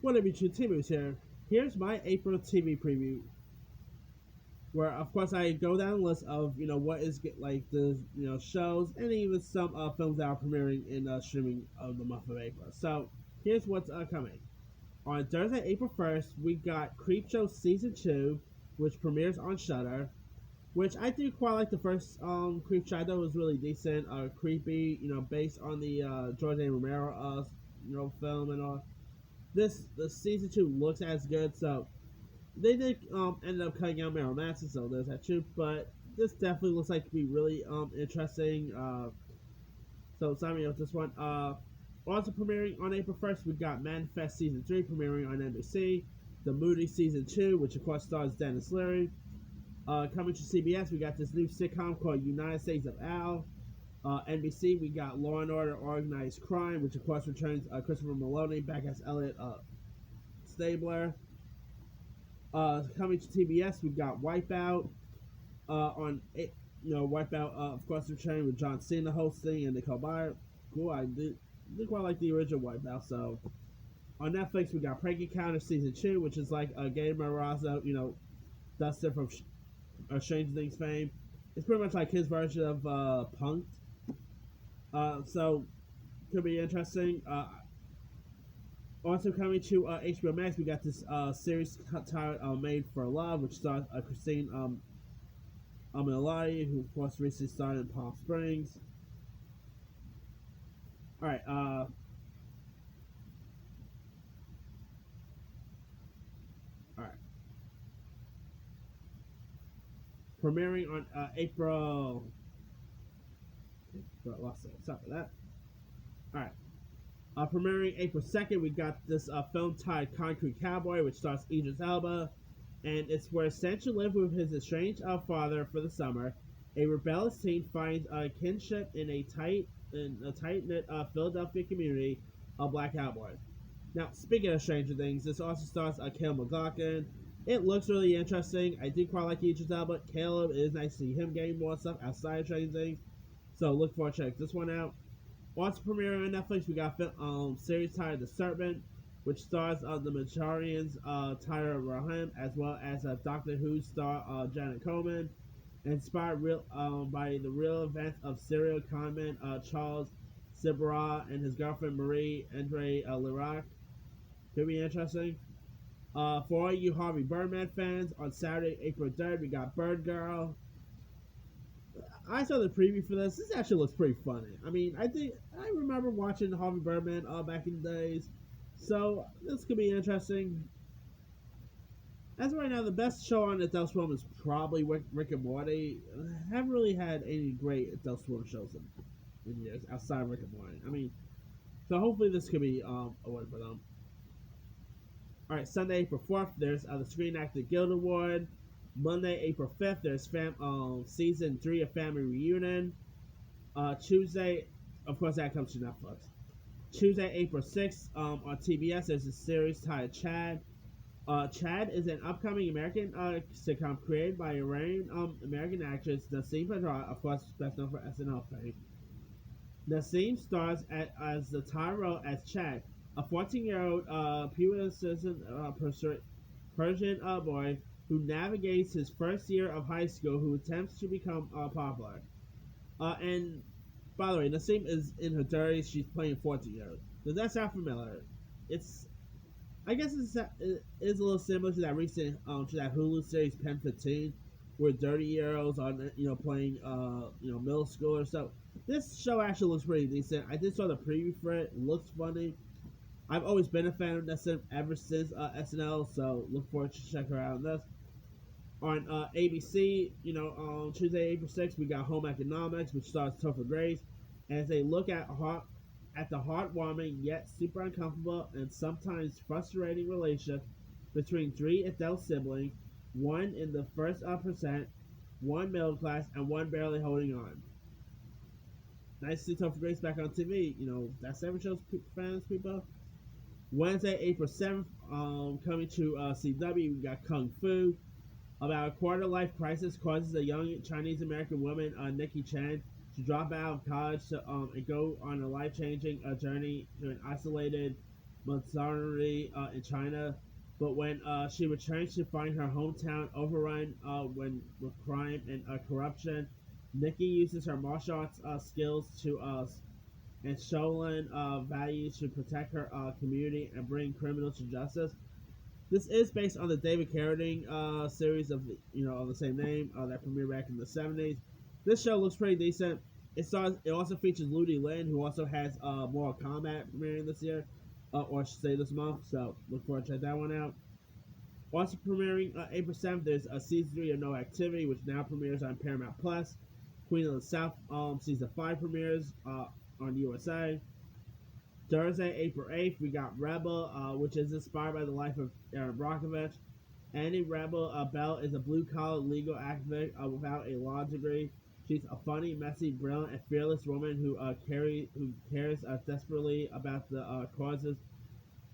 What have you two TVs here? Here's my April TV preview, where of course I go down the list of what is like the shows and even some films that are premiering in streaming of the month of April. So here's what's coming. On Thursday, April 1st, we got Creepshow Season 2, which premieres on Shudder, which I do quite like the first Creepshow. I thought it was really decent, creepy, based on the George A. Romero film and all. The Season 2 looks as good, so they did end up cutting out Meryl Manson, so there's that too, but this definitely looks like to be really interesting. So sign me up this one. Also premiering on April 1st, we got Manifest Season 3 premiering on NBC. The Moody Season 2, which of course stars Dennis Leary. Coming to CBS, we got this new sitcom called United States of Al. NBC, we got Law and Order Organized Crime, which of course returns Christopher Maloney back as Elliot Stabler. Coming to TBS, we got Wipeout. Wipeout, of course, returning with John Cena hosting and Nicole Byer. Cool, I did quite like the original Wipeout. So on Netflix, we got Prank Encounter Season 2, which is like a Gabe Marazzo, Dustin from Stranger Things fame. It's pretty much like his version of Punk'd. So could be interesting. Also coming to HBO Max, we got this series titled Made for Love, which stars Christine Milioti, who of course recently starred in Palm Springs. All right. All right. Premiering on April. Lost it. Sorry for that. All right. Premiering April 2nd, we got this film titled Concrete Cowboy, which stars Idris Elba, and it's where Sancho lives with his estranged father for the summer. A rebellious teen finds a kinship in a tight knit Philadelphia community of black cowboys. Now, speaking of Stranger Things, this also stars Caleb McLaughlin. It looks really interesting. I do quite like Idris Elba. Caleb, it is nice to see him getting more stuff outside of Stranger Things. So look forward to check this one out. Also premiering on Netflix, we got series titled The Serpent, which stars the Manchurians Tyler Rahim, as well as Doctor Who star Janet Coleman, inspired by the real events of serial conman Charles Sibara and his girlfriend Marie Andre Lirac. Could be interesting. For all you Harvey Birdman fans, on Saturday, April 3rd, we got Bird Girl. I saw the preview for this. This actually looks pretty funny. I mean, I remember watching Harvey Birdman back in the days, so this could be interesting. As of right now, the best show on Adult Swim is probably Rick and Morty. I haven't really had any great Adult Swim shows in years outside of Rick and Morty. I mean, so hopefully this could be a win for them. All right, Sunday, April 4th, there's the Screen Actor Guild Award. Monday, April 5th, there's season 3 of Family Reunion. Tuesday, of course, that comes to Netflix. Tuesday, April 6th, on TBS, there's a series titled Chad. Chad is an upcoming American sitcom created by Iranian American actress Nasim Pedrad, of course, best known for SNL fame. Nasim stars as the title role as Chad, a 14-year-old pubescent Persian boy who navigates his first year of high school, who attempts to become popular. And by the way, Nasim is in her 30s. She's playing 14-year-old. Does that sound familiar? I guess it is a little similar to that recent to that Hulu series Pen 15, where 30-year-olds are playing middle school or so. This show actually looks pretty decent. I did saw the preview for it. It looks funny. I've always been a fan of Nasim ever since SNL, so look forward to check her out on this. On ABC, on Tuesday, April 6th, we got Home Economics, which stars Topher Grace, as they look at the heartwarming yet super uncomfortable and sometimes frustrating relationship between 3 adult siblings, one in the first percent, one middle class, and one barely holding on. Nice to see Topher Grace back on TV. That's every show's fans, people. Wednesday, April 7th, coming to CW, we got Kung Fu. About a quarter-life crisis causes a young Chinese-American woman, Nikki Chan, to drop out of college and go on a life-changing journey to an isolated Matsuri in China. But when she returns to find her hometown overrun with crime and corruption, Nikki uses her martial arts skills to and Shaolin values to protect her community and bring criminals to justice. This is based on the David Carradine series of of the same name that premiered back in the '70s. This show looks pretty decent. It also features Ludi Lin, who also has Mortal Kombat premiering this year, or I should say this month. So look forward to check that one out. Also premiering April 7th, there's a season 3 of No Activity, which now premieres on Paramount Plus. Queen of the South season 5 premieres on USA. Thursday, April 8th, we got Rebel, which is inspired by the life of Aaron Brockovich. Annie Rebel Bell is a blue-collar legal activist without a law degree. She's a funny, messy, brilliant, and fearless woman who cares desperately about the causes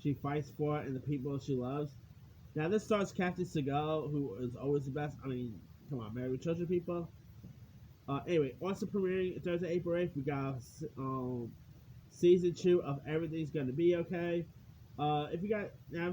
she fights for and the people she loves. Now, this stars Captain Seagal, who is always the best. I mean, come on, Married with Children people. Anyway, also premiering Thursday, April 8th, we got season 2 of Everything's Gonna Be Okay. If you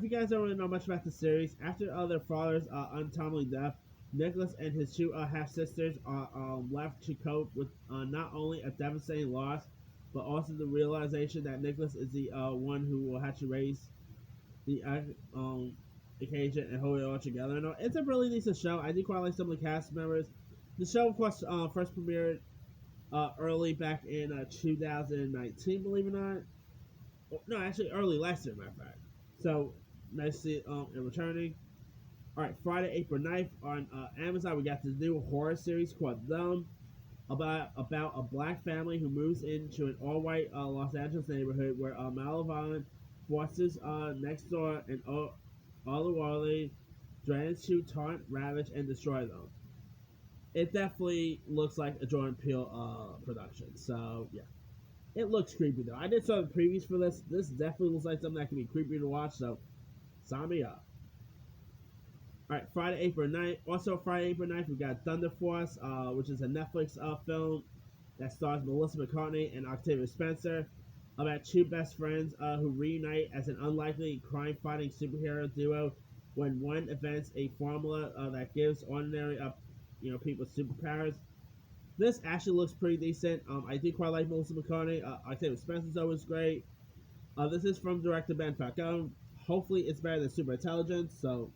guys don't really know much about the series, after their father's untimely death, Nicholas and his two half sisters are left to cope with not only a devastating loss, but also the realization that Nicholas is the one who will have to raise the occasion and hold it all together. And it's a really decent show. I do quite like some of the cast members. The show, of course, first premiered early back in 2019, believe it or not. No, actually, early last year, matter of fact. So, nice to see it returning. Alright, Friday, April 9th on Amazon, we got this new horror series called Them about a black family who moves into an all-white Los Angeles neighborhood where malevolent forces next door and otherworldly drains to taunt, ravage, and destroy them. It definitely looks like a Jordan Peele production. So, yeah. It looks creepy, though. I did some previews for this. This definitely looks like something that can be creepy to watch, so sign me up. Alright, Friday, April 9th. Also, Friday, April 9th, we got Thunder Force, which is a Netflix film that stars Melissa McCartney and Octavia Spencer about two best friends who reunite as an unlikely crime-fighting superhero duo when one invents a formula that gives ordinary people superpowers. This actually looks pretty decent. I do quite like Melissa McCartney. Octavia Spencer's always great. This is from director Ben Falcone. Hopefully, it's better than Super Intelligence, so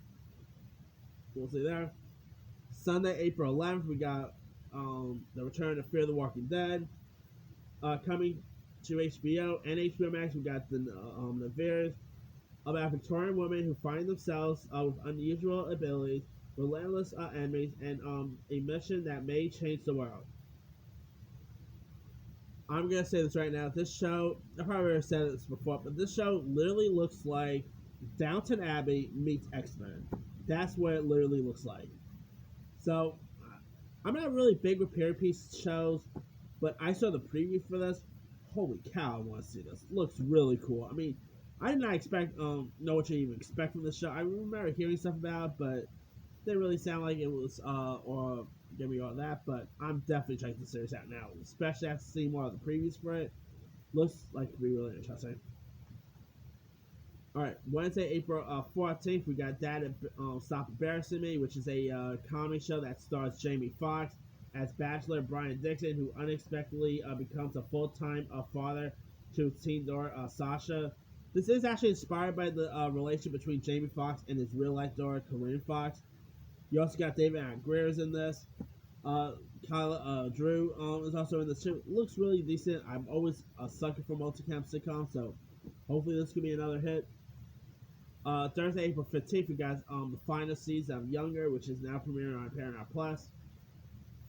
we'll see there. Sunday, April 11th, we got the return of Fear the Walking Dead. Coming to HBO and HBO Max, we got the Veers, about Victorian women who find themselves with unusual abilities, relentless enemies, and a mission that may change the world. I'm gonna say this right now. This show, I probably already said this before, but this show literally looks like Downton Abbey meets X-Men. That's what it literally looks like. So, I'm not really big with period piece shows, but I saw the preview for this. Holy cow, I want to see this. It looks really cool. I mean, I did not expect know what you even expect from the show. I remember hearing stuff about it, but it didn't really sound like it was or give me all that. But I'm definitely checking the series out now, especially after seeing more of the previews for it. Looks like it could be really interesting. All right, Wednesday, April 14th, we got Dad Stop Embarrassing Me, which is a comedy show that stars Jamie Foxx as bachelor Brian Dixon, who unexpectedly becomes a full-time father to his teen daughter Sasha. This is actually inspired by the relationship between Jamie Foxx and his real-life daughter Corinne Foxx. You also got David Allen Greer is in this. Kyla Drew is also in this too. It looks really decent. I'm always a sucker for multicam sitcoms, so hopefully this could be another hit. Thursday, April 15th, we got the final season of Younger, which is now premiering on Paramount Plus.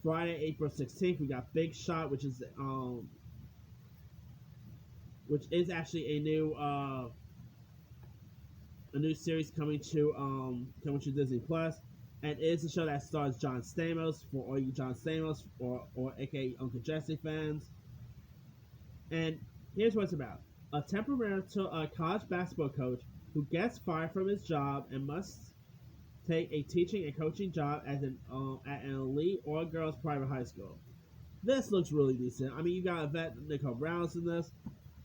Friday, April 16th, we got Big Shot, which is actually a new series coming to Disney Plus, and it is a show that stars John Stamos for all you John Stamos or aka Uncle Jesse fans. And here's what it's about: a temperamental college basketball coach who gets fired from his job and must take a teaching and coaching job at an elite all-girls private high school. This looks really decent. I mean, you got Yvette Nicole Brown's in this.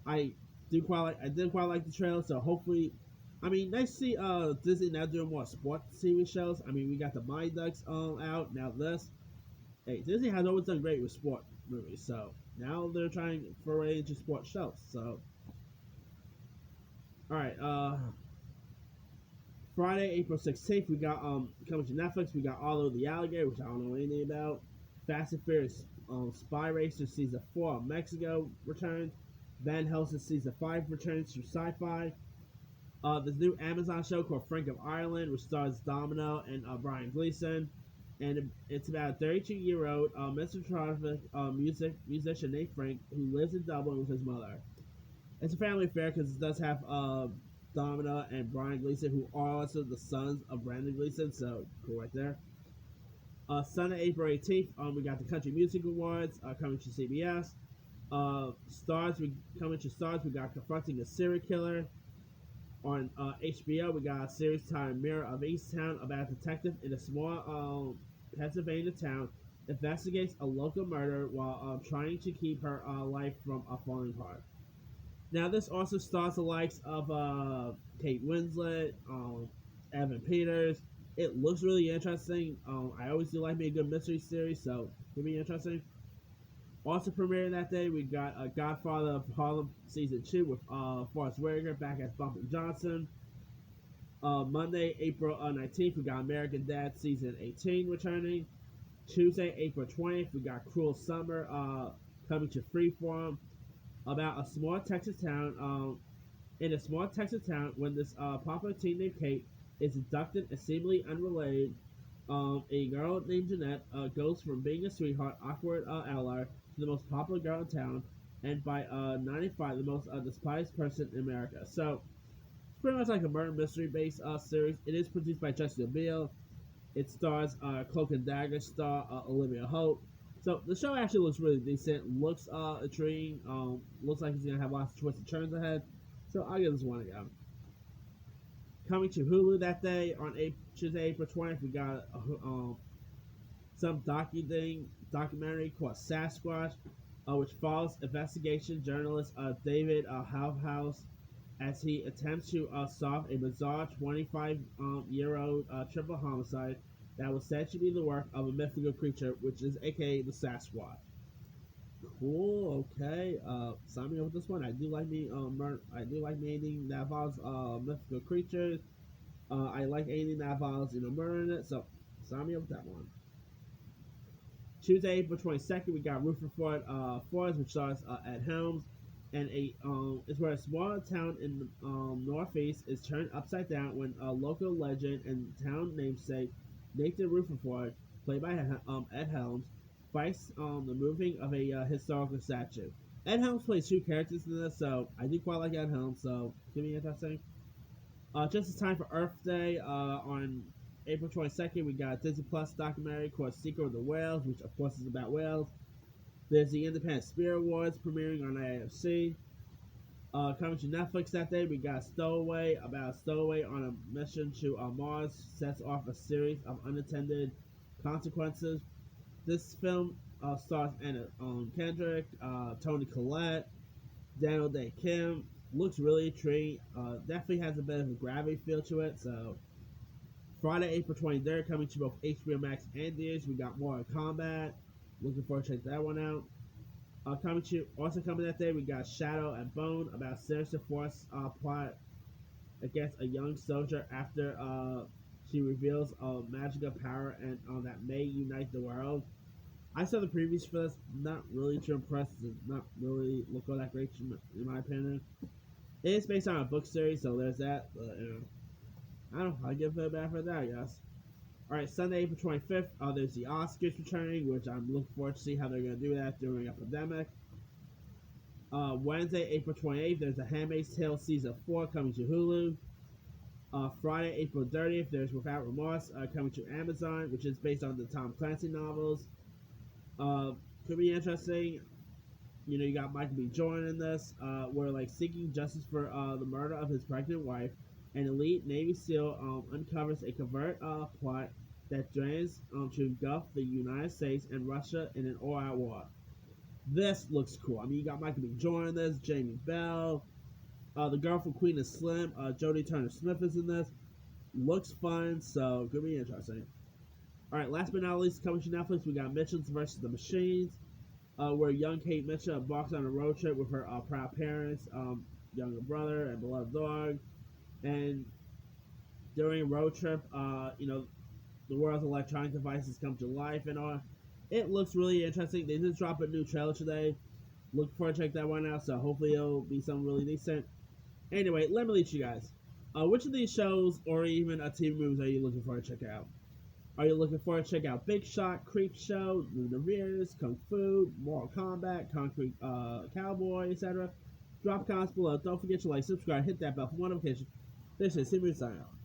I I did quite like the trailer. So hopefully, I mean, nice to see Disney now doing more sports TV shows. I mean, we got the Mighty Ducks out now. This hey, Disney has always done great with sport movies. So now they're trying foray into sports shows. So all right, Friday, April 16th, we got coming to Netflix. We got All Over the Alligator, which I don't know anything about. Fast and Furious Spy Racer season 4 Mexico returns. Van Helsing season 5 returns to Sci-Fi. This new Amazon show called Frank of Ireland, which stars Domino and Brian Gleason, and it's about a 32-year-old misanthropic musician named Frank who lives in Dublin with his mother. It's a family affair because it does have Domina and Brian Gleason, who are also the sons of Brandon Gleason, so cool right there. Sunday, April 18th, we got the Country Music Awards coming to CBS. Coming to Stars, we got Confronting a Serial Killer. On HBO, we got a series titled Mirror of Easttown about a detective in a small Pennsylvania town investigates a local murder while trying to keep her life from falling apart. Now, this also stars the likes of Kate Winslet, Evan Peters. It looks really interesting. I always do like me a good mystery series, so it could be interesting. Also premiering that day, we got Godfather of Harlem Season 2 with Forrest Whitaker back as Bumpy Johnson. Monday, April 19th, we got American Dad Season 18 returning. Tuesday, April 20th, we got Cruel Summer coming to Freeform about a small Texas town. In a small Texas town, when this popular teen named Kate is abducted and seemingly unrelated, a girl named Jeanette goes from being a sweetheart, awkward ally, to the most popular girl in town, and by 95, the most despised person in America. So, it's pretty much like a murder mystery based series. It is produced by Jessica Biel. It stars Cloak and Dagger star Olivia Hope. So the show actually looks really decent. Looks intriguing. Looks like it's gonna have lots of twists and turns ahead. So I'll give this one a go. Coming to Hulu that day on Tuesday, April 20th, we got some documentary called Sasquatch, which follows investigation journalist David Halfhouse as he attempts to solve a bizarre 25-year-old triple homicide that was said to be the work of a mythical creature, which is aka the Sasquatch. Cool. Okay. Sign me up with this one. I do like me. I do like me anything that involves mythical creatures. I like anything that involves murder in it. So sign me up with that one. Tuesday, April 22nd, we got Rutherford Forest, which stars Ed Helms, and it's where a small town in the northeast is turned upside down when a local legend and town namesake Nathan Rutherford, played by Ed Helms, fights the moving of a historical statue. Ed Helms plays two characters in this, so I do quite like Ed Helms, so it's gonna be interesting. Just in time for Earth Day on April 22nd, we got a Disney Plus documentary called Secret of the Whales, which of course is about whales. There's the Independent Spirit Awards premiering on AFC. Coming to Netflix that day, we got Stowaway, about a stowaway on a mission to Mars, sets off a series of unintended consequences. This film stars Anna Kendrick, Toni Collette, Daniel Day Kim. Looks really intriguing. Definitely has a bit of a gravity feel to it. So, Friday, April 23rd, coming to both HBO Max and theaters. We got Mortal Kombat. Looking forward to check that one out. Coming that day, we got Shadow and Bone, about Sinister Force plot against a young soldier after she reveals a magical power and that may unite the world. I saw the previews for this, not really too impressed. It not really look all that great in my opinion. It is based on a book series, so there's that. But I don't know. I'll give it a bad for that, I guess. Alright, Sunday, April 25th, there's the Oscars returning, which I'm looking forward to see how they're going to do that during a pandemic. Wednesday, April 28th, there's The Handmaid's Tale Season 4 coming to Hulu. Friday, April 30th, there's Without Remorse coming to Amazon, which is based on the Tom Clancy novels. Could be interesting. You got Michael B. Jordan in this, where seeking justice for the murder of his pregnant wife, an elite Navy SEAL uncovers a covert plot that drains to engulf the United States and Russia in an all-out war. This looks cool. I mean, you got Michael B. Jordan in this, Jamie Bell, The girl from Queen is Slim. Jodie Turner Smith is in this. Looks fun, so could be interesting. All right, last but not least, coming to Netflix, we got Mitchells versus the Machines, where young Kate Mitchell embarks on a road trip with her proud parents, younger brother, and beloved dog. And during a road trip, the world's electronic devices come to life and all. It looks really interesting. They just dropped a new trailer today. Look forward to check that one out. So hopefully it'll be something really decent. Anyway, let me lead you guys. Which of these shows or even TV movies are you looking forward to check out? Are you looking forward to check out Big Shot, Creep Show, Luna Veers, Kung Fu, Mortal Kombat, Concrete Cowboy, etc.? Drop comments below. Don't forget to like, subscribe, hit that bell for notifications. This is Simon signing off.